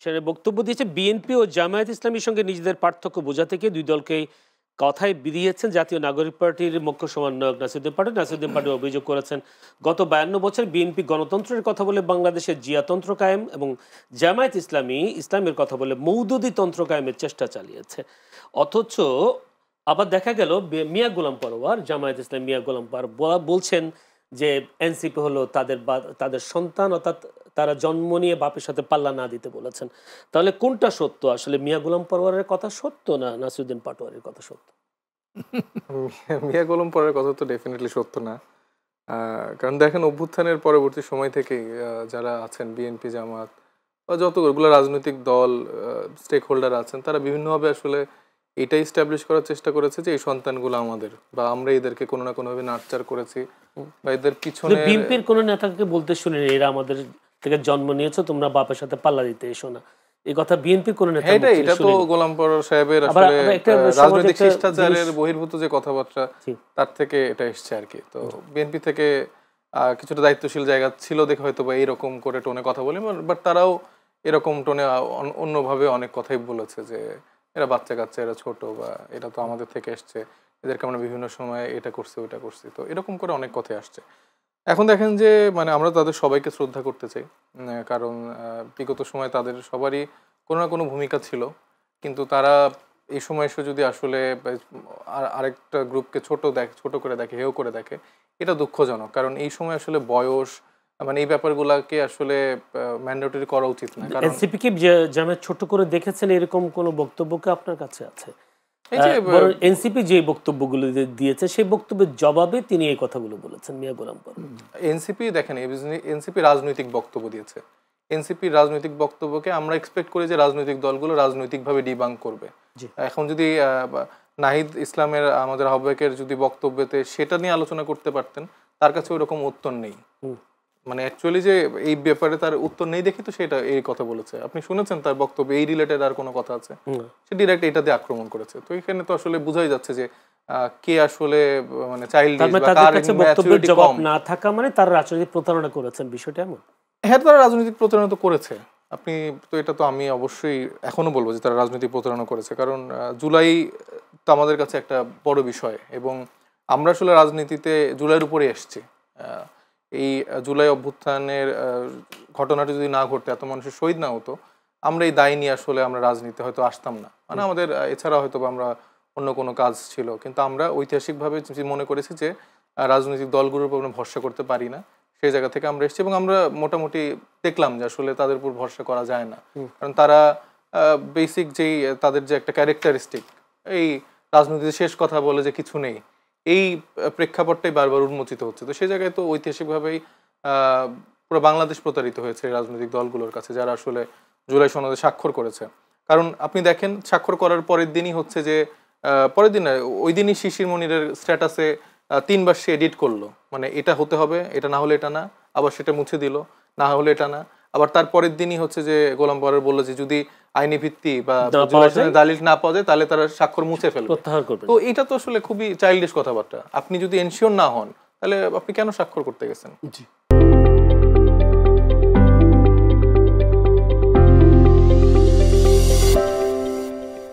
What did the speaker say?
সেখানে বক্তব্য দিয়েছে বিএনপি ও জামায়াত ইসলামীর সঙ্গে নিজেদের পার্থক্য বোঝাতে গিয়ে দুই দলকে কথায় বিধিয়েছেন জাতীয় নাগরিক পার্টির মুখ্য সমন্বয়ক নাসিরুদ্দিন পাটোয়ারি অভিযোগ করেছেন গত 52 বছর বিএনপি গণতন্ত্রের কথা বলে বাংলাদেশের জিয়াতন্ত্র কায়েম এবং জামায়াত ইসলামী ইসলামের কথা বলে মৌদুদি তন্ত্র কায়েমের চেষ্টা চালিয়েছে। অথচ আবার দেখা গেল মিয়া গোলাম পরোয়ার জামায়াত ইসলাম মিয়া গোলাম পরোয়ার বলছেন যে এনসিপি হলো তাদের সন্তান, অর্থাৎ তারা জন্ম নিয়ে বাপের সাথে পাল্লা না দিতে বলেছেন। তাহলে কোনটা সত্য আসলে, মিয়া গোলাম পরোয়ারের কথা সত্য না নাসিরুদ্দিন পাটোয়ারির কথা সত্য? মিয়া গোলাম পরোয়ারের কথা তো ডেফিনেটলি সত্য না। কারণ দেখেন অভ্যুত্থানের পরবর্তী সময় থেকেই যারা আছেন বিএনপি জামাত বা যতগুলো রাজনৈতিক দল স্টেক হোল্ডার আছেন তারা বিভিন্নভাবে আসলে এটাই স্ট্যাবলিশ করার চেষ্টা করেছে যে এই সন্তানগুলো আমাদের, বা আমরা এদেরকে কোনো না কোনোভাবে নার্চার করেছি বা এদের পিছনে। বিএনপির কোনো নেতাকে বলতে শুনিনি এরা আমাদের থেকে জন্ম নিয়েছো, তোমরা বাপের সাথে পাল্লা দিতে এসো না, এই কথা বিএনপির কোনো নেতা। এটা তো গোলাম পরোয়ার সাহেবের আসলে রাজনৈতিক শিষ্টাচারের বহির্ভূত যে কথাবার্তা তার থেকে এটা এসছে আর কি। তো বিএনপি থেকে কিছুটা দায়িত্বশীল জায়গা ছিল দেখে হয়তো বা এইরকম করে টোনে কথা বলি, বাট তারাও এরকম টোনে অন্যভাবে অনেক কথাই বলেছে যে এরা বাচ্চা কাচ্চা, এরা ছোট, বা এটা তো আমাদের থেকে এসছে, এদেরকে আমরা বিভিন্ন সময় এটা করছি ওইটা করছি, তো এরকম করে অনেক কথাই আসছে। এখন দেখেন যে মানে আমরা তাদের সবাইকে শ্রদ্ধা করতে চাই, কারণ বিগত সময় তাদের সবারই কোনো না কোনো ভূমিকা ছিল, কিন্তু তারা এই সময় এসে যদি আসলে আরেকটা গ্রুপকে ছোট করে দেখে, হেয় করে দেখে, এটা দুঃখজনক। কারণ এই সময় আসলে বয়স মানে এই ব্যাপারগুলোকে আসলে ম্যান্ডেটরি করা উচিত না। কারণ এনসিপি কি জামায়াত ছোট করে দেখেছেন এরকম কোনো বক্তব্য কি আপনার কাছে আছে? এনসিপি যে বক্তব্যগুলো দিয়েছে সেই বক্তব্যের জবাবে তিনি এই কথাগুলো বলেছেন মিয়া গোলাম পরোয়ার। এনসিপি দেখেন এনসিপি রাজনৈতিক বক্তব্য দিয়েছে। এনসিপির রাজনৈতিক বক্তব্যকে আমরা এক্সপেক্ট করি যে রাজনৈতিক দলগুলো রাজনৈতিকভাবে ডিবাঙ্ক করবে। এখন যদি নাহিদ ইসলামের আমাদের আহ্বায়কের যদি বক্তব্যতে সেটা নিয়ে আলোচনা করতে পারতেন, তার কাছে ওইরকম উত্তর নেই, মানে অ্যাকচুয়ালি যে এই ব্যাপারে তার উত্তর নেই দেখি তো সেটা এই কথা বলেছে। আপনি শুনেছেন তার বক্তব্য এই রিলেটেড আর কোনো কথা আছে? সে ডিরেক্ট এটা দিয়ে আক্রমণ করেছে। তো এখানে তো আসলে বোঝাই যাচ্ছে যে কে আসলে মানে চাইল্ড জবাব না থাকা মানে তার রাজনৈতিক প্রতারণা করেছেন, বিষয়টা এমন? হ্যাঁ, তারা রাজনৈতিক প্রতারণা তো করেছে। আপনি তো এটা তো আমি অবশ্যই এখনো বলবো যে তারা রাজনৈতিক প্রতারণা করেছে, কারণ জুলাই তো আমাদের কাছে একটা বড় বিষয় এবং আমরা আসলে রাজনীতিতে জুলাইয়ের উপরে এসছি। এই জুলাই অভ্যুত্থানের ঘটনাটা যদি না ঘটতে, এত মানুষের শহীদ না হতো, আমরা এই দায় নিয়ে আসলে আমরা রাজনীতিতে হয়তো আসতাম না। মানে আমাদের এছাড়া হয়তো আমরা অন্য কোনো কাজ ছিল, কিন্তু আমরা ঐতিহাসিকভাবে মনে করেছি যে রাজনৈতিক দলগুলোর উপর আমরা ভরসা করতে পারি না, সেই জায়গা থেকে আমরা এসেছি। এবং আমরা মোটামুটি দেখলাম যে আসলে তাদের উপর ভরসা করা যায় না, কারণ তারা বেসিক যেই তাদের যে একটা ক্যারেক্টারিস্টিক, এই রাজনীতিতে শেষ কথা বলে যে কিছু নেই, এই প্রেক্ষাপটটাই বারবার উন্মোচিত হচ্ছে। তো সেই জায়গায় তো ঐতিহাসিকভাবেই পুরো বাংলাদেশ প্রতারিত হয়েছে রাজনৈতিক দলগুলোর কাছে, যারা আসলে জুলাই সনদে স্বাক্ষর করেছে। কারণ আপনি দেখেন স্বাক্ষর করার পরের দিনই হচ্ছে যে পরের দিন ওই দিনই শিশির মনিরের স্ট্যাটাসে 3 বার সে এডিট করলো, মানে এটা হতে হবে, এটা না হলে এটা না, আবার সেটা মুছে দিল, না হলে এটা না। আবার তার পরের দিনই হচ্ছে যে গোলাম পরোয়ার বললো যে যদি আইনি ভিত্তি বা দালিল না পাওয়া যায় তাহলে তারা স্বাক্ষর মুছে ফেলবে। তো এটা তো আসলে খুবই চাইল্ডিশ কথাবার্তা। আপনি যদি এনশিওর না হন তাহলে আপনি কেন স্বাক্ষর করতে গেছেন?